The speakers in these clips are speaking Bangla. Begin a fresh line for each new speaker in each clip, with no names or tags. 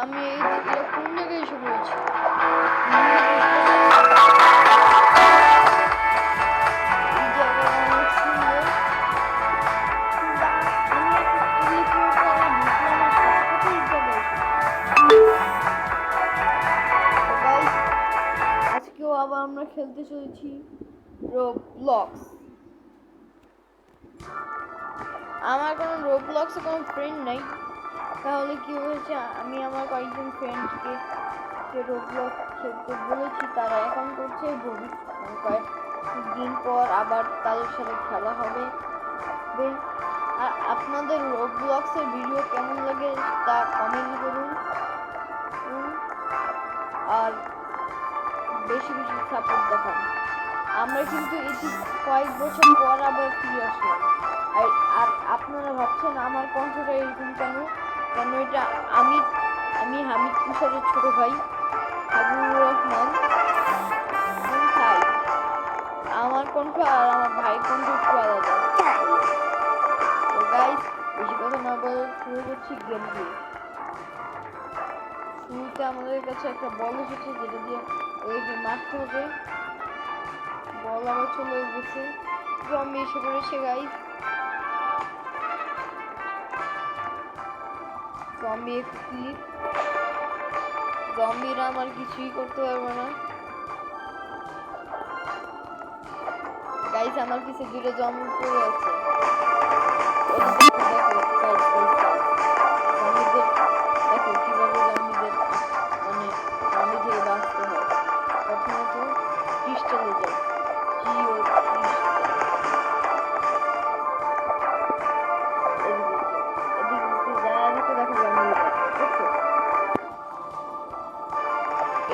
আমি এই দিকটা কোন জায়গায় এসে পড়েছি? আজকেও আবার আমরা খেলতে চলেছি রোবলক্স। আমার কোনো রোবলক্সে কোনো ফ্রেন্ড নাই, তাহলে কি হয়েছে, আমি আমার কয়েকজন ফ্রেন্ডকে রোবলক্স খেলতে বলেছি, তারা এখন করছে। কয়েকদিন পর আবার তাদের সাথে খেলা হবে। আর আপনাদের রোবলক্সের ভিডিও কেমন লাগে তা কমেন্ট করুন, আর বেশি বেশি সাপোর্ট দেখান। আমরা কিন্তু এটি কয়েক বছর পর আবার ফিরে আসলাম। আর আপনারা ভাবছেন আমার কণ্ঠটা এরকম কেন? এটা আমি হামিদ তুষারের ছোট ভাই হাবিবুর রহমান। তাই আমার কণ্ঠ আর আমার ভাইয়ের কণ্ঠ একটু আলাদা। তো গাইস, বেশি কথা না বলে শুরু করছি গেম দিয়ে। শুরুতে আমাদের কাছে একটা বল এসেছে, যেটা দিয়ে ওদেরকে মারতে হবে। বল আবার চলে গেছে, জম্বি এসে পড়েছে গাইস। জম্বি ক্লিক, জম্বিরা আমার কিছুই করতে পারবে না গাইস। আমার পিছে দুটো জম্বি পড়ে আছে। দেখো কিভাবে জম্বিদের মানে জম্বি থেকে বাঁচতে হয়। প্রথমত ক্রিস্টালে যাও,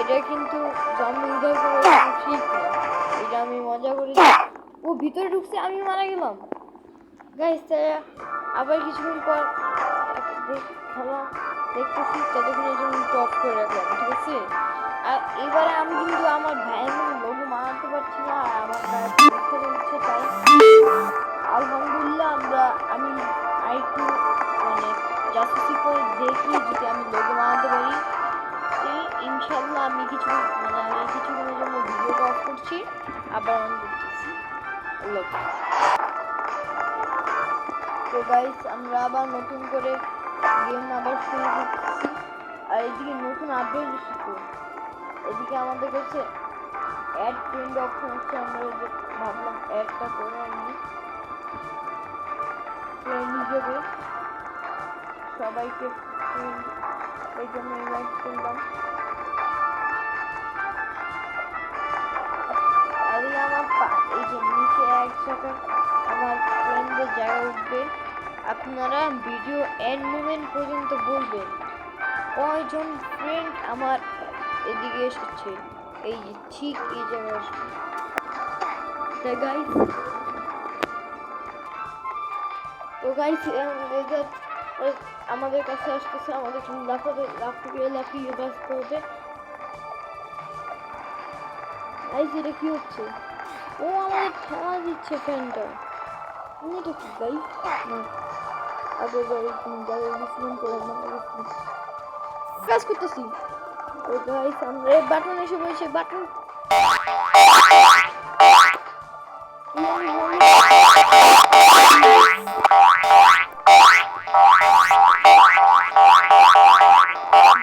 এটা কিন্তু জম্বি উদয় করে ঠিক না, এটা আমি মজা করেছি। ও ভিতরে ঢুকছে, আমি মারা গেলাম গাইস। আবার কিছুক্ষণ পর খেলা দেখতেছি, ততক্ষণের জন্য টপ করে রাখলাম, ঠিক আছে। আর এবারে আমি কিন্তু আমার ভাইয়ের মতো লোগো মারাতে পারছি না, আর আমার গায়ে পরীক্ষা চলছে, তাই আলহামদুলিল্লাহ আমি আরেকটু মানে জাসুসি করে দেখি যদি আমি লোগো বানাতে পারি। ইনশাল্লাহ আমি কিছুক্ষণের জন্য ভিডিওটা অফ করছি, আবার অন করতেছি। তো গাইস, আমরা আবার নতুন করে গেম আবার শুরু করতেছি। আর এদিকে নতুন আপডেট এসেছে, এদিকে আমাদের কাছে অ্যাড ফ্রেন্ড অপশন হচ্ছে। আমরা ভাবলাম অ্যাডটা করে নিই ফ্রেন্ড হিসেবে, সবাইকে এই জন্য ইনভাইট করলাম। আর এই যে নিচে এক জায়গায় আমার ফ্রেন্ডদের জায়গা উঠবে। আপনারা ভিডিও এন্ড মোমেন্ট পর্যন্ত বলবেন কয়জন ফ্রেন্ড আমার এদিকে এসেছে, এই যে ঠিক এই জায়গায় আসবে। তো গাইস আমাদের কাছে আসতেছে, আমাদের লাফিয়ে বাঁচতে হবে। গাইস, এটা কি হচ্ছে? ও আমাদের খেলা দিচ্ছে ফ্যানটা, এটা কি গাইস? না আগে কাজ করতেছি। তো গাইস, আমরা বাটন এসে বলছে, বাটন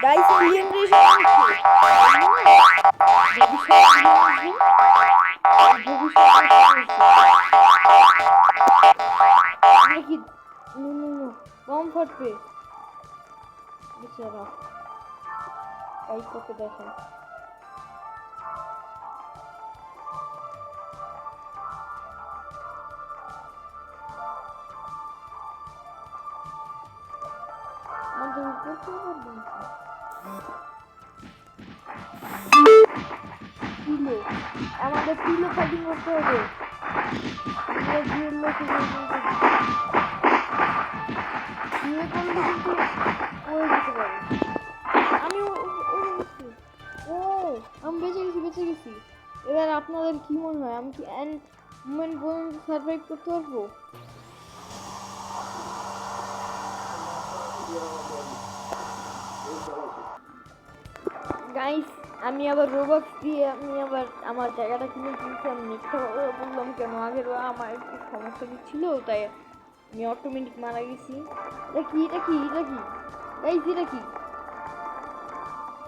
গাইস এলিয়েন রেস নাকি কমফর্ট পে বেচারা গাইস ওকে দেখেন। আমাদের পিলো ফাইটিং করতে হবে। আমি বেঁচে গেছি। এবার আপনাদের কি মনে হয়, আমি কি এন্ড মোমেন্ট পর্যন্ত সার্ভাইভ করতে পারবো? গাইস আমি আবার রোবক্স দিয়ে আমি আবার আমার জায়গাটা কিনে কিনছি। আমি মিথ্যা কথা বললাম কেন, আগের বার আমার একটু সমস্যা ছিল তাই আমি অটোমেটিক মারা গেছি। এটা কি এটা কি এটা কি গাইস, এটা কি?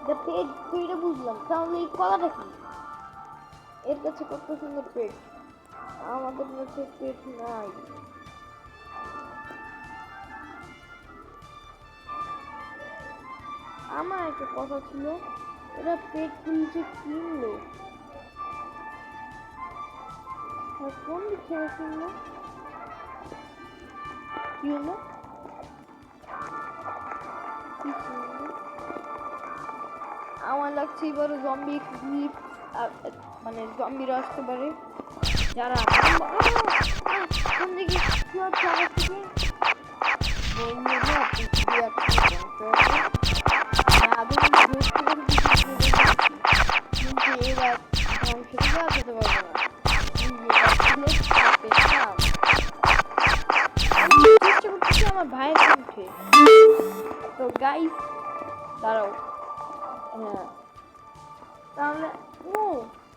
এটা পেট তো, এটা বুঝলাম, তাহলে এই কলাটা কি? এর কাছে কত সুন্দর পেট, আমাদের কাছে পেট নাই। আমার একটা কথা ছিল, এটা পেট খুলছে কিনলো, আর কোন দিক থেকে কিনলো? কি হলো? কি কিনলো? আমার লাগছে এবার জম্বি ক্লিপ, মানে জম্বিরা আসতে পারে যারা কোন দিকে কি হচ্ছে আমার থেকে বন্ধুরা পৃথিবী কিন্তু এবার ধ্বংস থেকে আর যেতে পারবো না। আমি চেষ্টা করতেছি আমার ভাইয়ের উঠে। তো গাইস দাঁড়াও, হ্যাঁ তাহলে ও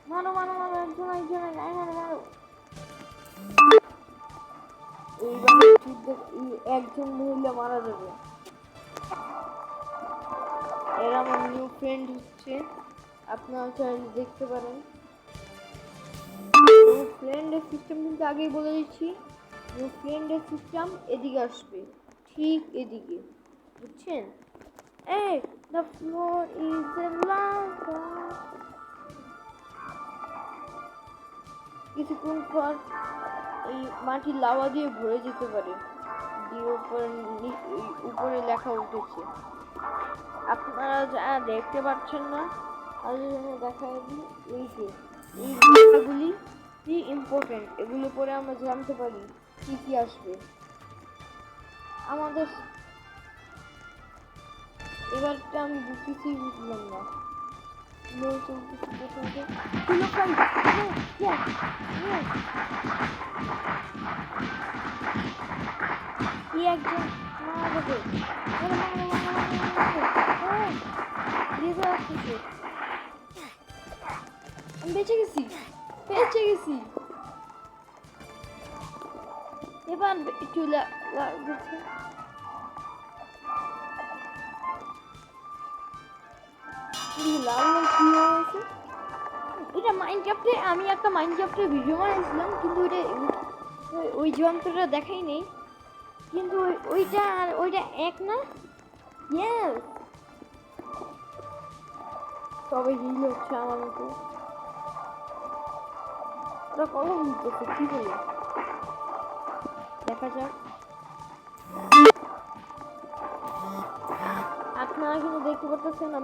মারো মারো মারো, একজন একজন গায়ে মারো মারো। এইভাবে একজন মহিলা মারা যাবে। এরা আমার নিউ ফ্রেন্ড হচ্ছে, আপনারা চাইলে দেখতে পারেন। নিউ ফ্রেন্ডের সিস্টেম কিন্তু আগেই বলে দিচ্ছি, নিউ ফ্রেন্ডের সিস্টেম এদিকে আসবে, ঠিক এদিকে, বুঝছেন? এই the floor is a lava. কিছুক্ষণ পর এই মাটি লাভা দিয়ে ভরে যেতে পারে, দিয়ে উপরে লেখা উঠেছে। আপনারা যা দেখতে পাচ্ছেন না, তাদের জন্য দেখা দিই এই যে এই লেখাগুলি কি ইম্পর্টেন্ট, এগুলো পরে আমরা জানতে পারি কি কি আসবে আমাদের। এবারটা আমি কিছুই বুঝলাম না, কি একজন মারা যাবে, আমি বেঁচে গেছি, বেঁচে গেছি। এবার একটু লাগছে। এটা মাইনক্রাফটে, আমি একটা মাইনক্রাফটের ভিডিও বানাইছিলাম কিন্তু ওই যন্ত্রটা দেখাই নেই, কিন্তু ওইটা আর ওইটা এক না। ইয়েস, তবে হিল হচ্ছে আমার মতো। ওরা কলম নিতেছে কি বলে, দেখা যাক। আপনারা কিন্তু দেখতে পাচ্ছেন আমি